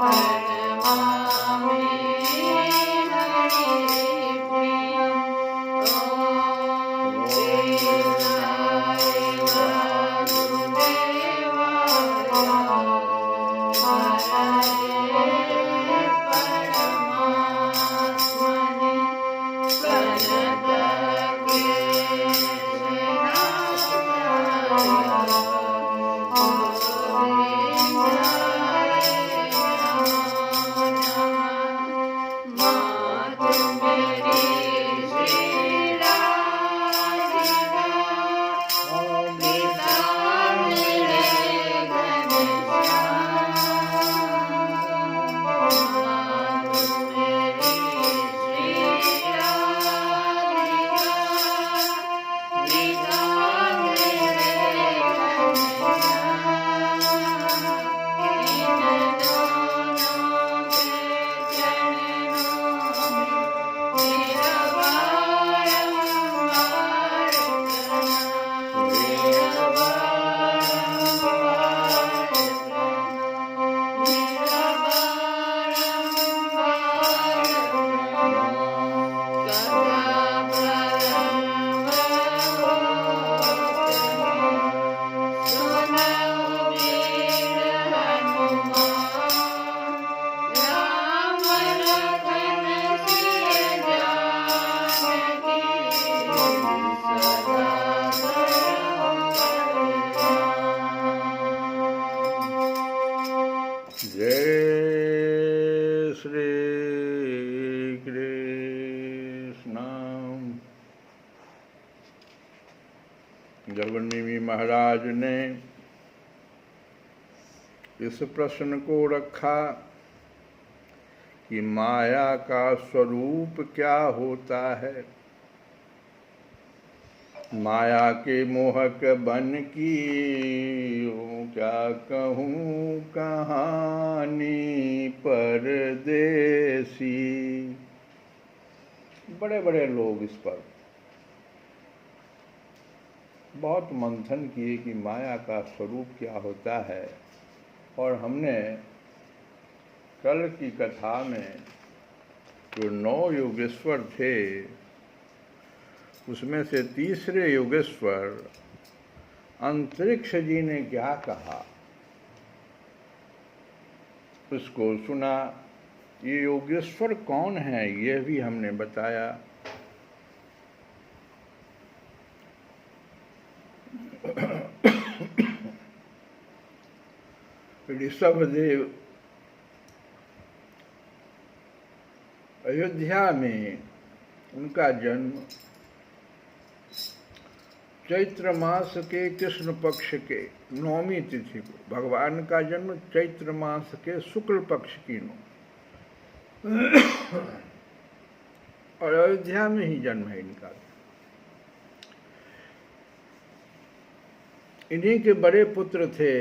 Bye. जब निमि महाराज ने इस प्रश्न को रखा कि माया का स्वरूप क्या होता है, माया के मोहक बन की क्या कहूँ कहानी परदेसी। बड़े बड़े लोग इस पर बहुत मंथन किए कि माया का स्वरूप क्या होता है। और हमने कल की कथा में जो 9 योगेश्वर थे उसमें से तीसरे योगेश्वर अंतरिक्ष जी ने क्या कहा उसको सुना। ये योगेश्वर कौन है यह भी हमने बताया। ऋषभदेव अयोध्या में उनका जन्म चैत्र मास के कृष्ण पक्ष के 9वीं तिथि को, भगवान का जन्म चैत्र मास के शुक्ल पक्ष की 9 और अयोध्या में ही जन्म है इनका। इन्हीं के बड़े पुत्र थे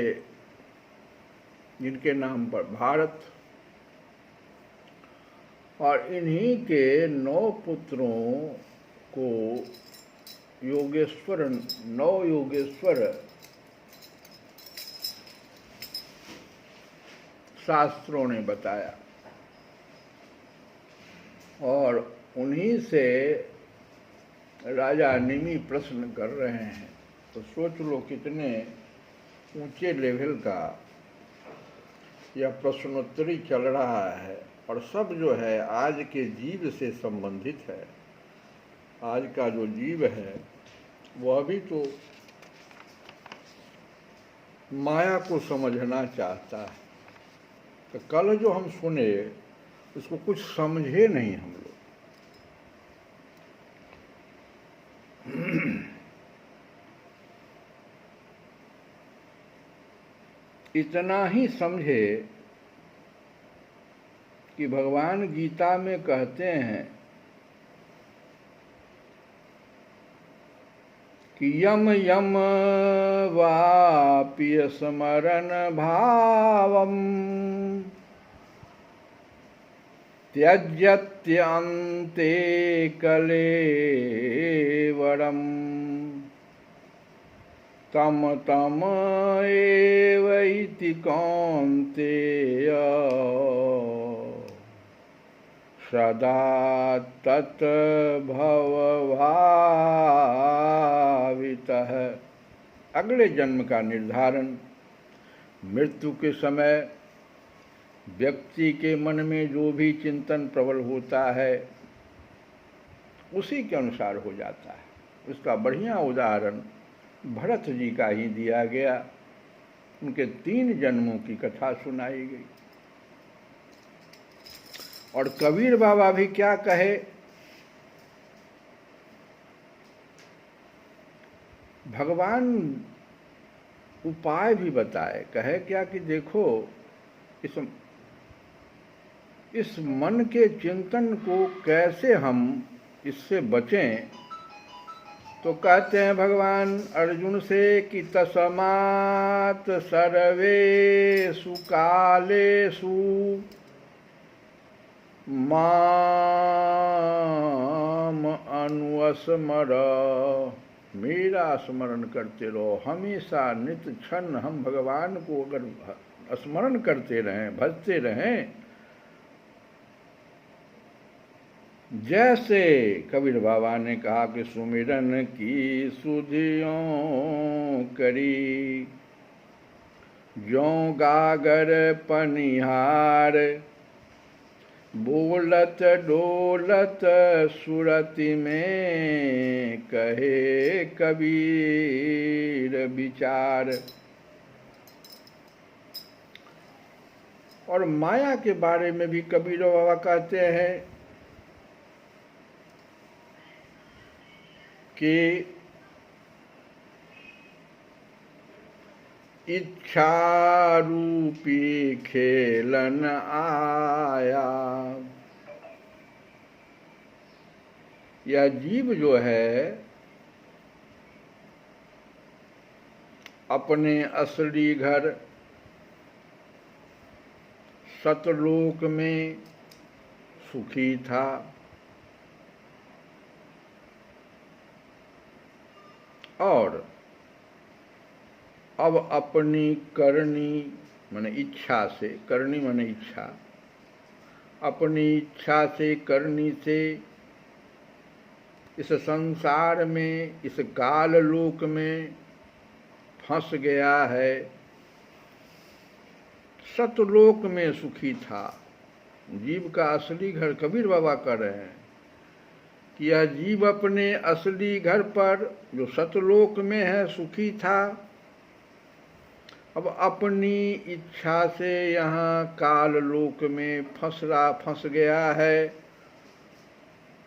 जिनके नाम पर भारत, और इन्हीं के 9 पुत्रों को योगेश्वर 9 योगेश्वर शास्त्रों ने बताया। और उन्हीं से राजा निमि प्रश्न कर रहे हैं। तो सोच लो कितने ऊंचे लेवल का यह प्रश्नोत्तरी चल रहा है। और सब जो है आज के जीव से संबंधित है। आज का जो जीव है वह भी तो माया को समझना चाहता है। तो कल जो हम सुने उसको कुछ समझे नहीं हम लोग। इतना ही समझे कि भगवान गीता में कहते हैं कि यम यम वाप्य स्मरण भावम त्यज्यत्यन्ते कलेवरम तम तम एव इति कौन्तेय सदा तत्भवभावितः। अगले जन्म का निर्धारण मृत्यु के समय व्यक्ति के मन में जो भी चिंतन प्रबल होता है उसी के अनुसार हो जाता है। उसका बढ़िया उदाहरण भरत जी का ही दिया गया। उनके 3 जन्मों की कथा सुनाई गई। और कबीर बाबा भी क्या कहे, भगवान उपाय भी बताए। कहे क्या कि देखो इस मन के चिंतन को कैसे हम इससे बचें। तो कहते हैं भगवान अर्जुन से कि तस्मात् सर्वेषु कालेषु माम अनुस्मर। मेरा स्मरण करते रहो। हमेशा नित क्षण हम भगवान को अगर स्मरण करते रहें, भजते रहें, जैसे कबीर बाबा ने कहा कि सुमिरन की सुधियों करी ज्यों गागर पनिहार बोलत डोलत सुरति में कहे कबीर विचार। और माया के बारे में भी कबीर बाबा कहते हैं कि इच्छा रूपी खेलन आया। यह जीव जो है अपने असली घर सतलोक में सुखी था, और अब अपनी करनी माने इच्छा से, करनी माने इच्छा, अपनी इच्छा से करनी से इस संसार में, इस काल लोक में फंस गया है। सतलोक में सुखी था। जीव का असली घर, कबीर बाबा कह रहे हैं कि यह जीव अपने असली घर पर जो सतलोक में है सुखी था, अब अपनी इच्छा से यहाँ काल लोक में फंस गया है।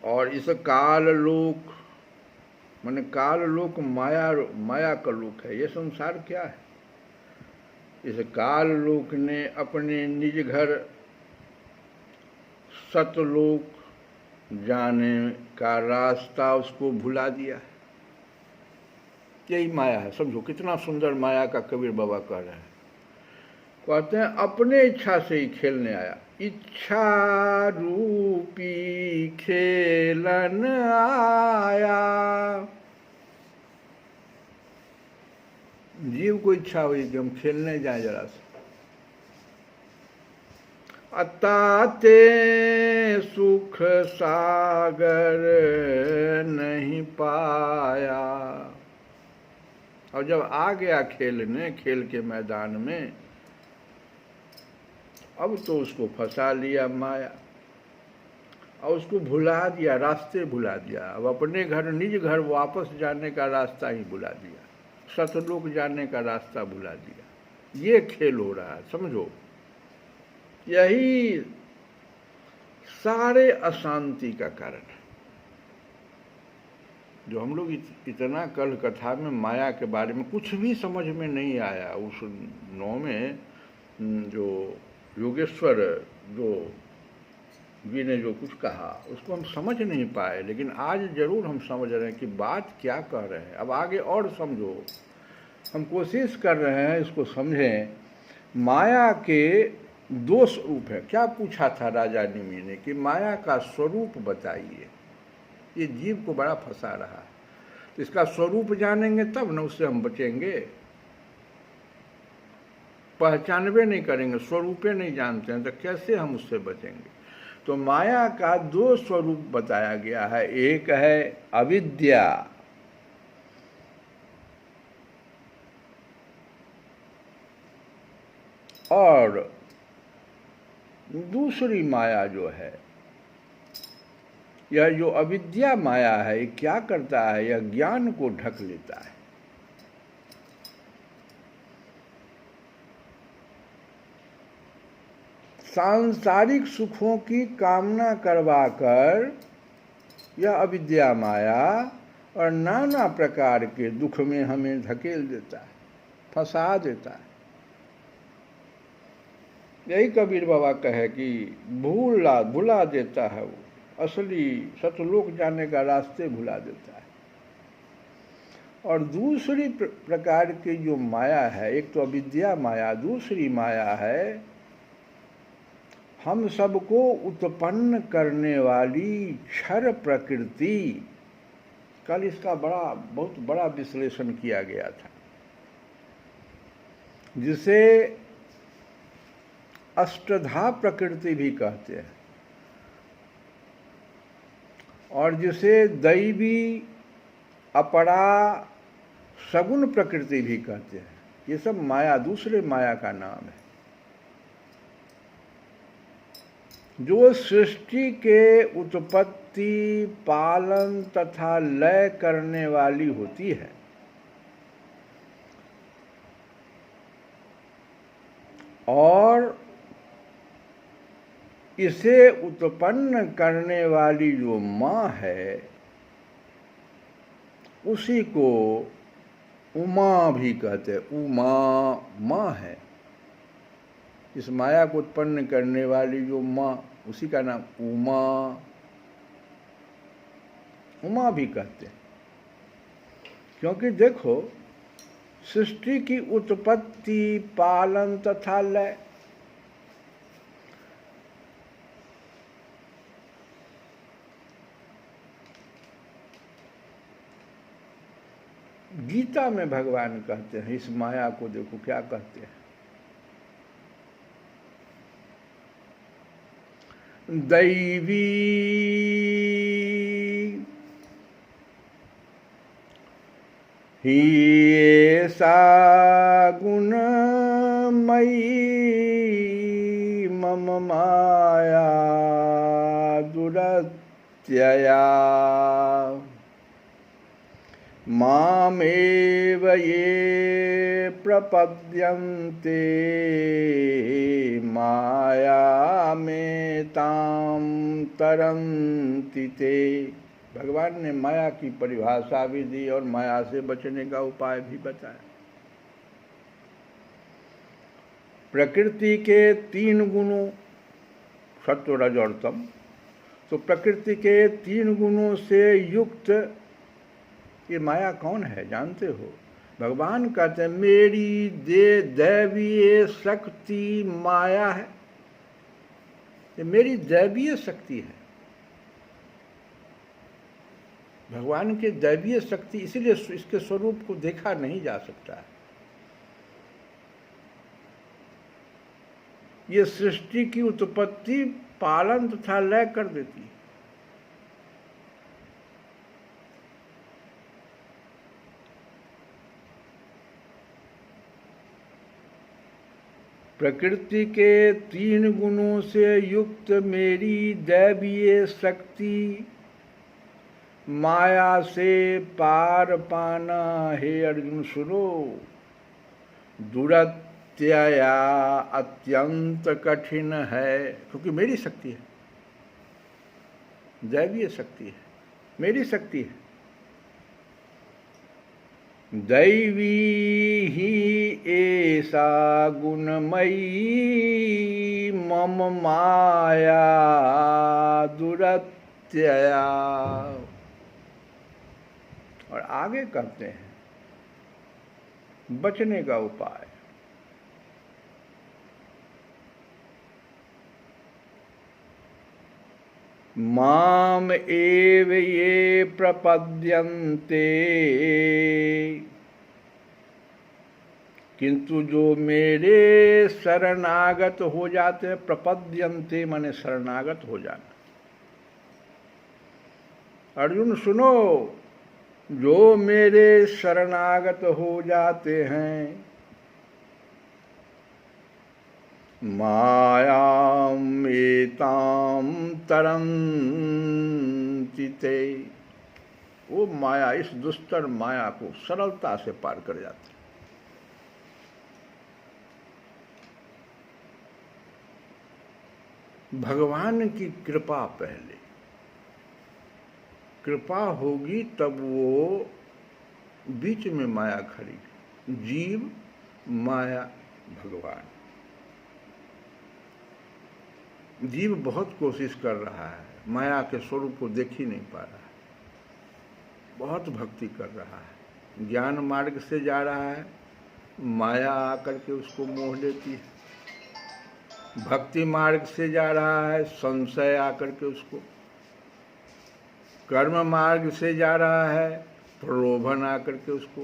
और इस काल लोक माने काल लोक माया का लोक है। ये संसार क्या है? इस काल लोक ने अपने निज घर सतलोक जाने का रास्ता उसको भुला दिया है। यही माया है। समझो कितना सुंदर माया का कबीर बाबा कह रहे हैं। कहते हैं अपने इच्छा से ही खेलने आया। इच्छा रूपी खेलन आया। जीव को इच्छा हुई कि हम खेलने जाए जरा से। अताते सुख सागर नहीं पाया। और जब आ गया खेलने, खेल के मैदान में, अब तो उसको फंसा लिया माया और उसको भुला दिया, रास्ते भुला दिया। अब अपने घर, निज घर वापस जाने का रास्ता ही भुला दिया, सतलोक जाने का रास्ता भुला दिया। ये खेल हो रहा है, समझो। यही सारे अशांति का कारण है। जो हम लोग इतना कल कथा में माया के बारे में कुछ भी समझ में नहीं आया, उस 9 में जो योगेश्वर जो जी ने जो कुछ कहा उसको हम समझ नहीं पाए, लेकिन आज जरूर हम समझ रहे हैं कि बात क्या कह रहे हैं। अब आगे और समझो, हम कोशिश कर रहे हैं इसको समझें। माया के 2 स्वरूप है। क्या पूछा था राजा निमि ने कि माया का स्वरूप बताइए। ये जीव को बड़ा फंसा रहा है। तो इसका स्वरूप जानेंगे तब न उससे हम बचेंगे। पहचानबे नहीं करेंगे, स्वरूपे नहीं जानते हैं, तो कैसे हम उससे बचेंगे? तो माया का 2 स्वरूप बताया गया है। एक है अविद्या, और दूसरी माया जो है, यह जो अविद्या माया है, ये क्या करता है? यह ज्ञान को ढक लेता है। सांसारिक सुखों की कामना करवाकर यह अविद्या माया और नाना प्रकार के दुख में हमें धकेल देता है, फंसा देता है। यही कबीर बाबा कहे कि भुला देता है। वो असली सतलोक जाने का रास्ते भुला देता है। और दूसरी प्रकार की जो माया है, एक तो अविद्या माया, दूसरी माया है हम सबको उत्पन्न करने वाली क्षर प्रकृति। कल इसका बहुत बड़ा विश्लेषण किया गया था, जिसे अष्टधा प्रकृति भी कहते हैं, और जिसे दैवी अपरा सगुण प्रकृति भी कहते हैं। ये सब माया, दूसरे माया का नाम है, जो सृष्टि के उत्पत्ति, पालन तथा लय करने वाली होती है। और इसे उत्पन्न करने वाली जो माँ है, उसी को उमा भी कहते हैं, उमा माँ है। इस माया को उत्पन्न करने वाली जो माँ, उसी का नाम उमा, उमा भी कहते हैं। क्योंकि देखो, सृष्टि की उत्पत्ति, पालन तथा लय, गीता में भगवान कहते हैं, इस माया को देखो क्या कहते हैं, दैवी ही ऐसा गुणमयी मम माया दुरत्यया मामेव ये प्रपद्यन्ते माया में ताम तरन्ति ते। भगवान ने माया की परिभाषा भी दी और माया से बचने का उपाय भी बताया। प्रकृति के 3 गुणों, सत्व रज और तम, तो प्रकृति के 3 गुणों से युक्त ये माया कौन है जानते हो? भगवान कहते हैं मेरी दैवीय शक्ति माया है, ये मेरी दैवीय शक्ति है। भगवान के दैवीय शक्ति, इसीलिए इसके स्वरूप को देखा नहीं जा सकता है। ये सृष्टि की उत्पत्ति, पालन तथा लय कर देती है। प्रकृति के 3 गुणों से युक्त मेरी दैवीय शक्ति माया से पार पाना, हे अर्जुन सुनो, दुरत्यया अत्यंत कठिन है। क्योंकि मेरी शक्ति है, दैवीय शक्ति है, मेरी शक्ति है। दैवी ही ऐसा गुणमयी मम माया दुरत्यया। और आगे कहते हैं बचने का उपाय, माम एव ये प्रपद्यन्ते, किंतु जो मेरे शरणागत हो जाते हैं, प्रपद्यन्ते माने शरणागत हो जाना। अर्जुन सुनो, जो मेरे शरणागत हो जाते हैं, मायाम एताम तरन्ति ते, वो माया, इस दुस्तर माया को सरलता से पार कर जाते। भगवान की कृपा, पहले कृपा होगी तब वो बीच में माया खड़ी, जीव माया भगवान। जीव बहुत कोशिश कर रहा है, माया के स्वरूप को देख ही नहीं पा रहा है, बहुत भक्ति कर रहा है, ज्ञान मार्ग से जा रहा है, माया आकर के उसको मोह लेती है। भक्ति मार्ग से जा रहा है, संशय आकर के उसको, कर्म मार्ग से जा रहा है, प्रलोभन आकर के उसको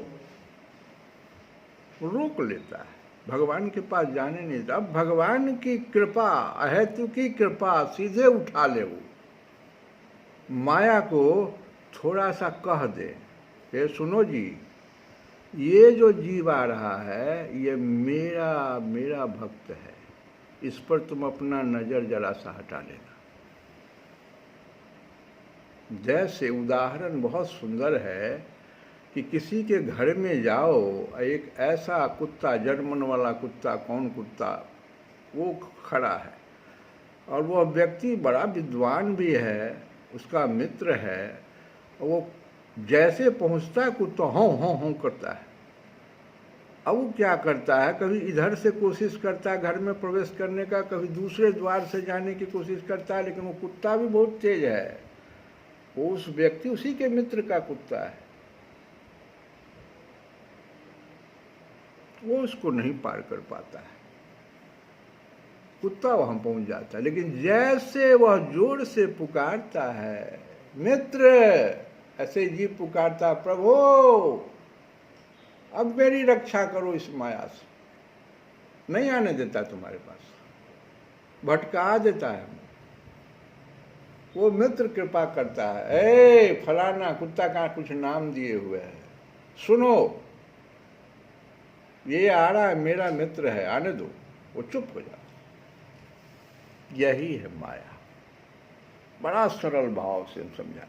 रोक लेता है, भगवान के पास जाने नहीं देता। अब भगवान की कृपा, अहेतु की कृपा सीधे उठा ले, वो माया को थोड़ा सा कह दे, ये सुनो जी, ये जो जीव आ रहा है ये मेरा भक्त है, इस पर तुम अपना नजर जरा सा हटा लेना। जैसे उदाहरण बहुत सुंदर है कि किसी के घर में जाओ, एक ऐसा कुत्ता, जर्मन वाला कुत्ता, कौन कुत्ता, वो खड़ा है और वो व्यक्ति बड़ा विद्वान भी है, उसका मित्र है, वो जैसे पहुंचता है कुत्ता हों हों हों करता है, अब वो क्या करता है, कभी इधर से कोशिश करता है घर में प्रवेश करने का, कभी दूसरे द्वार से जाने की कोशिश करता है, लेकिन वो कुत्ता भी बहुत तेज है। वो उस व्यक्ति उसी के मित्र का कुत्ता है, वो उसको नहीं पार कर पाता है। कुत्ता वहां पहुंच जाता है, लेकिन जैसे वह जोर से पुकारता है मित्र, ऐसे जीव पुकारता, प्रभु अब मेरी रक्षा करो इस माया से, नहीं आने देता तुम्हारे पास, भटका देता है। वो मित्र कृपा करता है, ए फलाना कुत्ता का कुछ नाम दिए हुए है, सुनो ये आ रहा है, मेरा मित्र है, आने दो। वो चुप हो जाता। यही है माया। बड़ा सरल भाव से हम समझा।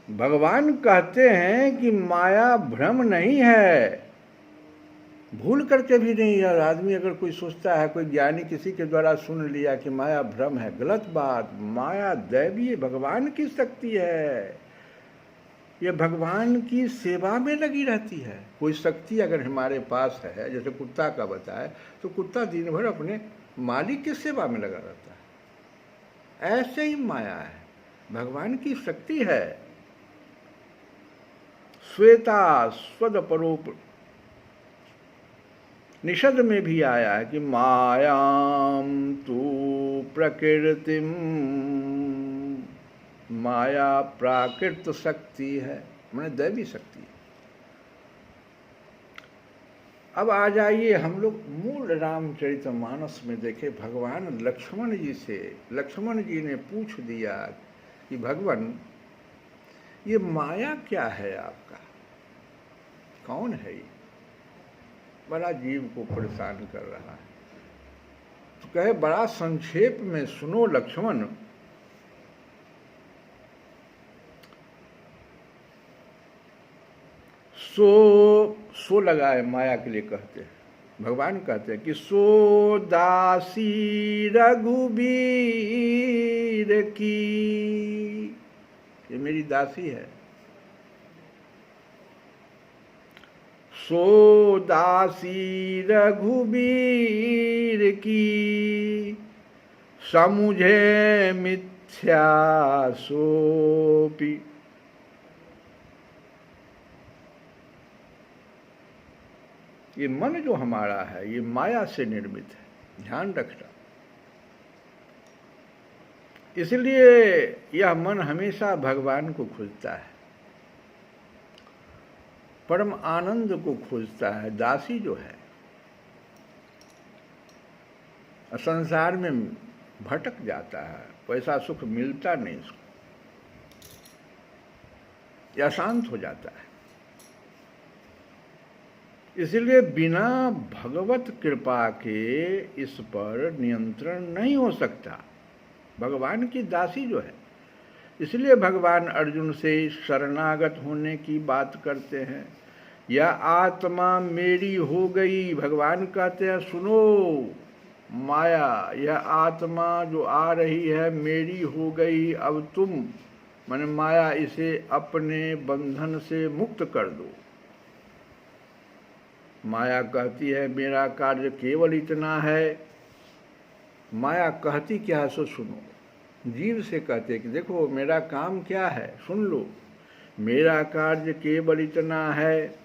भगवान कहते हैं कि माया भ्रम नहीं है, भूल करके भी नहीं। यार आदमी अगर कोई सोचता है, कोई ज्ञानी किसी के द्वारा सुन लिया कि माया भ्रम है, गलत बात। माया दैवीय भगवान की शक्ति है, ये भगवान की सेवा में लगी रहती है। कोई शक्ति अगर हमारे पास है, जैसे कुत्ता का बताए, तो कुत्ता दिन भर अपने मालिक की सेवा में लगा रहता है। ऐसे ही माया है, भगवान की शक्ति है। श्वेता स्वद परोप निषद में भी आया है कि मायाम तू प्रकृतिम, माया प्राकृत शक्ति है, मैंने दैवी शक्ति है। अब आ जाइए हम लोग मूल रामचरितमानस में देखें। भगवान लक्ष्मण जी से, लक्ष्मण जी ने पूछ दिया कि भगवान ये माया क्या है आपका, कौन है ये, बड़ा जीव को परेशान कर रहा है। तो कहे बड़ा संक्षेप में सुनो लक्ष्मण, सो लगाए माया के लिए कहते हैं। भगवान कहते हैं कि सो दासी रघुबीर की, ये मेरी दासी है। सो दासी रघुबीर की, समुझे मिथ्या सोपी। ये मन जो हमारा है, ये माया से निर्मित है, ध्यान रखना। इसलिए यह मन हमेशा भगवान को खोजता है, परम आनंद को खोजता है। दासी जो है संसार में भटक जाता है, वैसा सुख मिलता नहीं उसको, या शांत हो जाता है। इसलिए बिना भगवत कृपा के इस पर नियंत्रण नहीं हो सकता। भगवान की दासी जो है, इसलिए भगवान अर्जुन से शरणागत होने की बात करते हैं। यह आत्मा मेरी हो गई, भगवान कहते हैं सुनो माया, यह आत्मा जो आ रही है मेरी हो गई, अब तुम माने माया इसे अपने बंधन से मुक्त कर दो। माया कहती है मेरा कार्य केवल इतना है। माया कहती क्या है सो सुनो। जीव से कहते कि देखो मेरा काम क्या है, सुन लो, मेरा कार्य केवल इतना है।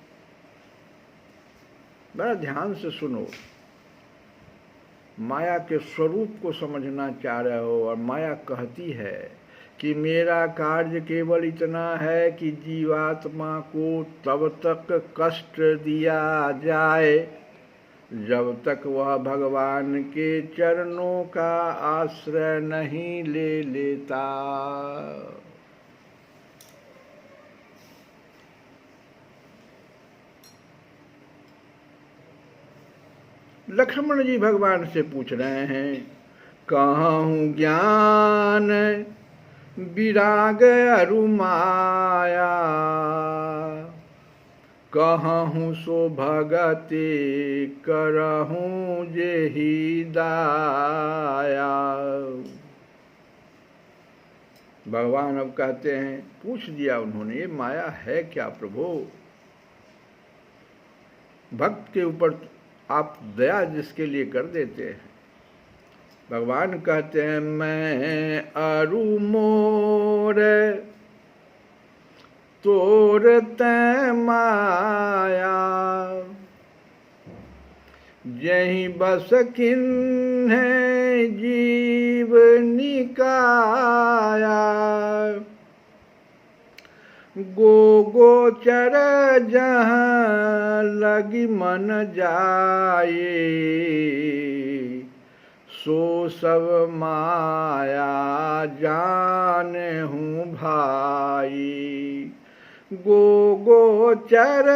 बड़ा ध्यान से सुनो, माया के स्वरूप को समझना चाह रहे हो। और माया कहती है कि मेरा कार्य केवल इतना है कि जीवात्मा को तब तक कष्ट दिया जाए जब तक वह भगवान के चरणों का आश्रय नहीं ले लेता। लक्ष्मण जी भगवान से पूछ रहे हैं, कहूँ ज्ञान विराग अरु माया, कहूँ सो भगति करहूँ जेहि दाया। भगवान अब कहते हैं, पूछ दिया उन्होंने, ये माया है क्या प्रभु? भक्त के ऊपर आप दया जिसके लिए कर देते हैं। भगवान कहते हैं, मैं अरु मोर तोर तै माया, यही बस किन्हे जीव निकाया, गोचर जहाँ लगी मन जाए, सो सब माया जाने हूँ भाई। गोचर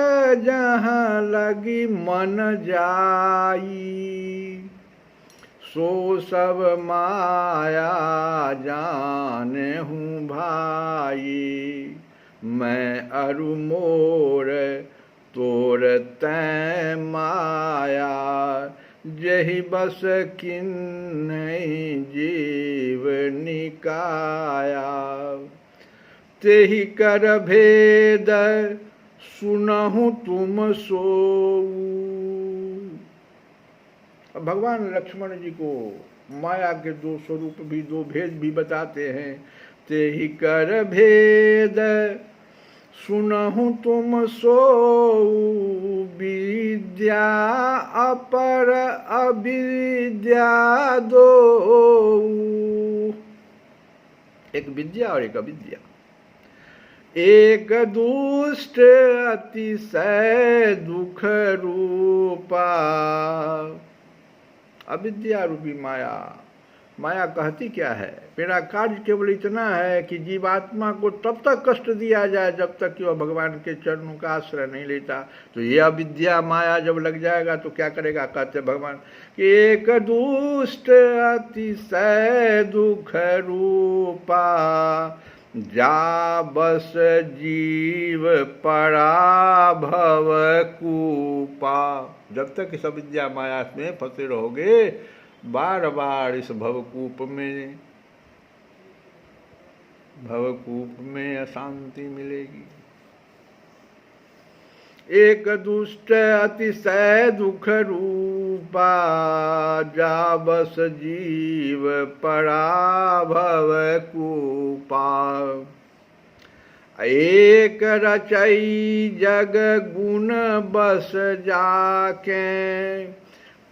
जहाँ लगी मन जाई, सो सब माया जाने हूँ भाई। मैं अरु मोर तोर तै माया, यही बस किन्हीं जीव निकाया। तेहि कर भेद सुनहु तुम सोऊ। अब भगवान लक्ष्मण जी को माया के दो स्वरूप भी, दो भेद भी बताते हैं। तेहि कर भेद सुनहु तुम सोऊ, विद्या अपर अविद्या दो। एक विद्या और एक अविद्या, एक दुष्ट अतिशय दुख रूपा। अविद्या रूपी माया, माया कहती क्या है? मेरा कार्य केवल इतना है कि जीवात्मा को तब तक कष्ट दिया जाए जब तक कि वह भगवान के चरणों का आश्रय नहीं लेता। तो ये अविद्या माया जब लग जाएगा तो क्या करेगा? कहते भगवान कि एक दुष्ट अतिशय दुख रूपा, जा बस जीव पराभव कूपा। जब तक इस अविद्या माया में फंसे रहोगे, बार बार इस भवकूप में अशांति मिलेगी। एक दुष्ट अतिशय दुख रूपा, जा बस जीव पराभव कूपा। एक रचई जग गुण बस जाके,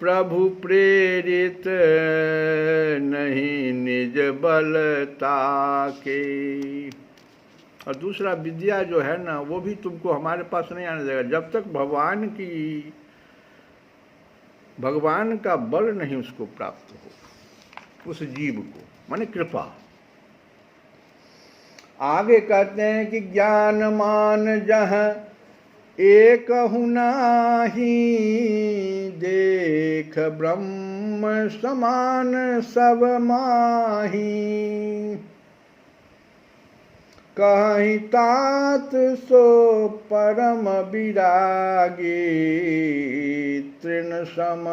प्रभु प्रेरित नहीं निज बलता के। और दूसरा विद्या जो है ना, वो भी तुमको हमारे पास नहीं आने देगा जब तक भगवान का बल नहीं उसको प्राप्त हो, उस जीव को, माने कृपा। आगे कहते हैं कि ज्ञान मान जहाँ एक नाही, देख ब्रह्म समान सब माही। कहीं तात सो परम विरागी, तृण सम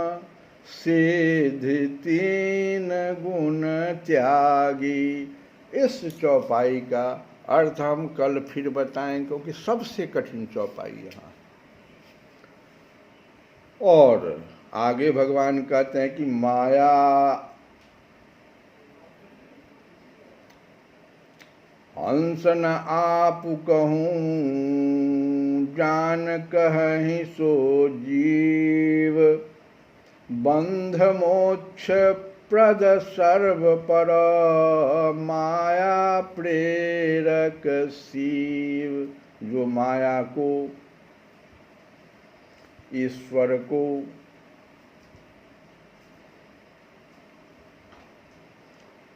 सिद्धि तीन गुण त्यागी। इस चौपाई का अर्थ हम कल फिर बताएं, क्योंकि सबसे कठिन चौपाई यहाँ। और आगे भगवान कहते हैं कि माया हंस न आप कहूँ, जान कहीं सो जीव। बंध मोक्ष प्रद सर्व पर, माया प्रेरक शिव। जो माया को, ईश्वर को,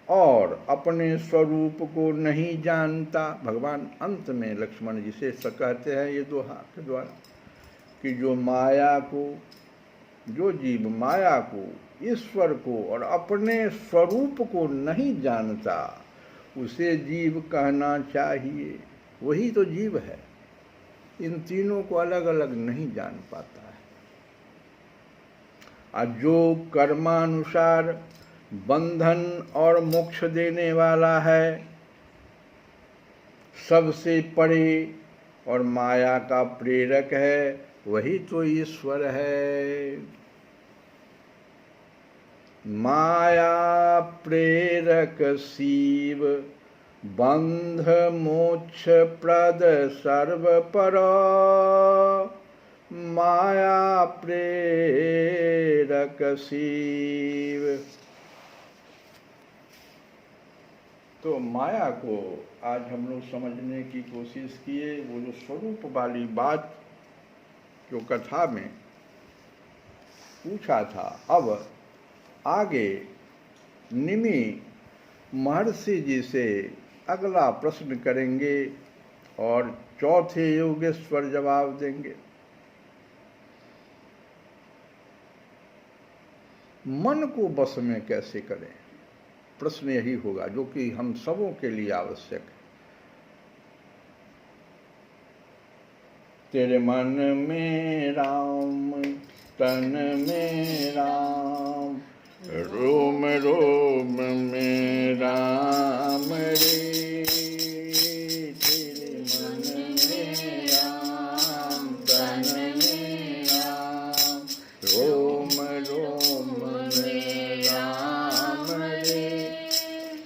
और अपने स्वरूप को नहीं जानता, भगवान अंत में लक्ष्मण जी से कहते हैं ये दोहा के द्वारा कि जो माया को, जो जीव माया को, ईश्वर को और अपने स्वरूप को नहीं जानता, उसे जीव कहना चाहिए। वही तो जीव है, इन तीनों को अलग अलग नहीं जान पाता है। और जो कर्मानुसार बंधन और मोक्ष देने वाला है, सबसे परे और माया का प्रेरक है, वही तो ईश्वर है। माया प्रेरक शिव, बंध मोक्ष प्रद सर्व पर। माया प्रेरक शिव। तो माया को आज हम लोग समझने की कोशिश किए। वो जो स्वरूप वाली बात जो कथा में पूछा था, अब आगे निमि महर्षि जी से अगला प्रश्न करेंगे और चौथे योगेश्वर जवाब देंगे। मन को वश में कैसे करें, प्रश्न यही होगा, जो कि हम सबों के लिए आवश्यक है। तेरे मन में राम, तन में राम, रोम रोम में राम रे। तेरे मन में राम, तन में राम, रोम रोम में राम रे।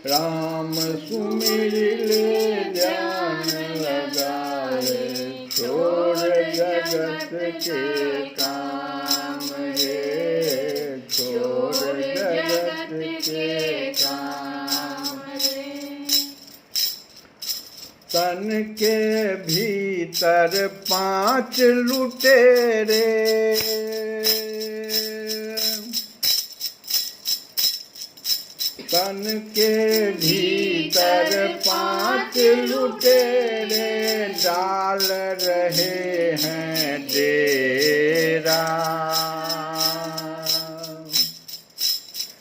राम सुमिर ले ध्यान लगाए, छोड़ जगत के काम रे, छोड़ जगत के काम रे। तन के भीतर 5 लुटेरे, तन के भीतर 5 लुटेरे डाल रहे हैं डेरा।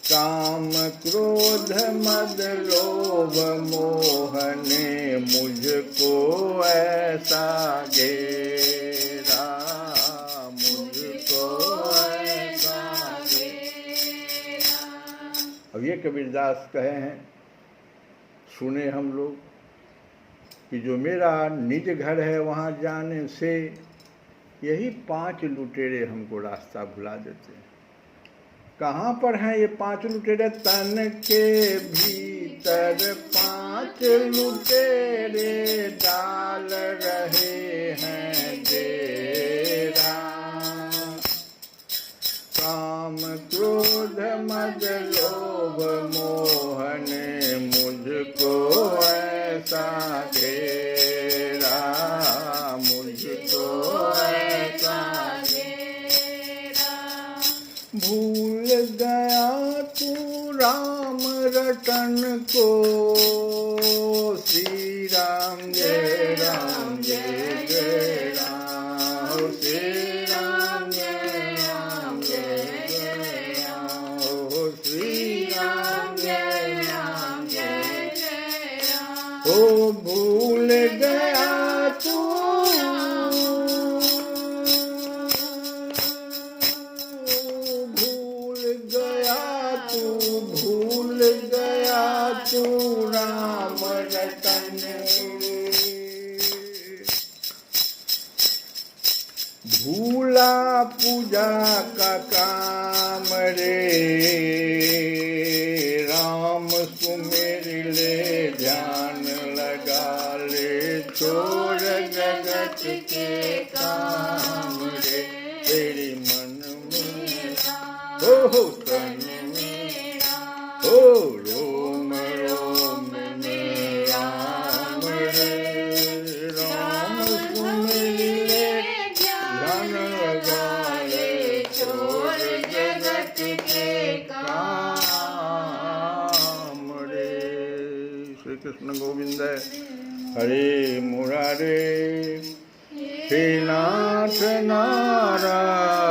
काम क्रोध मद लोभ मोह ने मुझको ऐसा घेरा, मुझको ऐसा घेरा। अब ये कबीरदास कहे हैं, सुने हम लोग, कि जो मेरा निज घर है वहाँ जाने से यही 5 लुटेरे हमको रास्ता भुला देते हैं। कहाँ पर हैं ये 5 लुटेरे? तन के भीतर 5 लुटेरे डाल रहे हैं डेरा। काम क्रोध मद लोभ मोह ने मुझको ऐसा घेरा, मुझको ऐसा घेरा। भूल गया तू राम रटन को, श्री राम जय राम जय जय राम, श्री राम जय राम जय जय राम, श्री राम जय राम जय जय राम। ओ भूल गया तू, भूल गया तू राम रतन। भूला पूजा का काम रे, राम सुमिर ले ध्यान लगा ले, छोड़ जगत के काम रे। तेरे मन में हो तन में हो, रोम रोम में राम रे। राम सुमिर ले ध्यान लगा ले, छोड़ जगत के काम रे। श्री कृष्ण गोविंद हरे मुरारे, हे नाथ नारायण।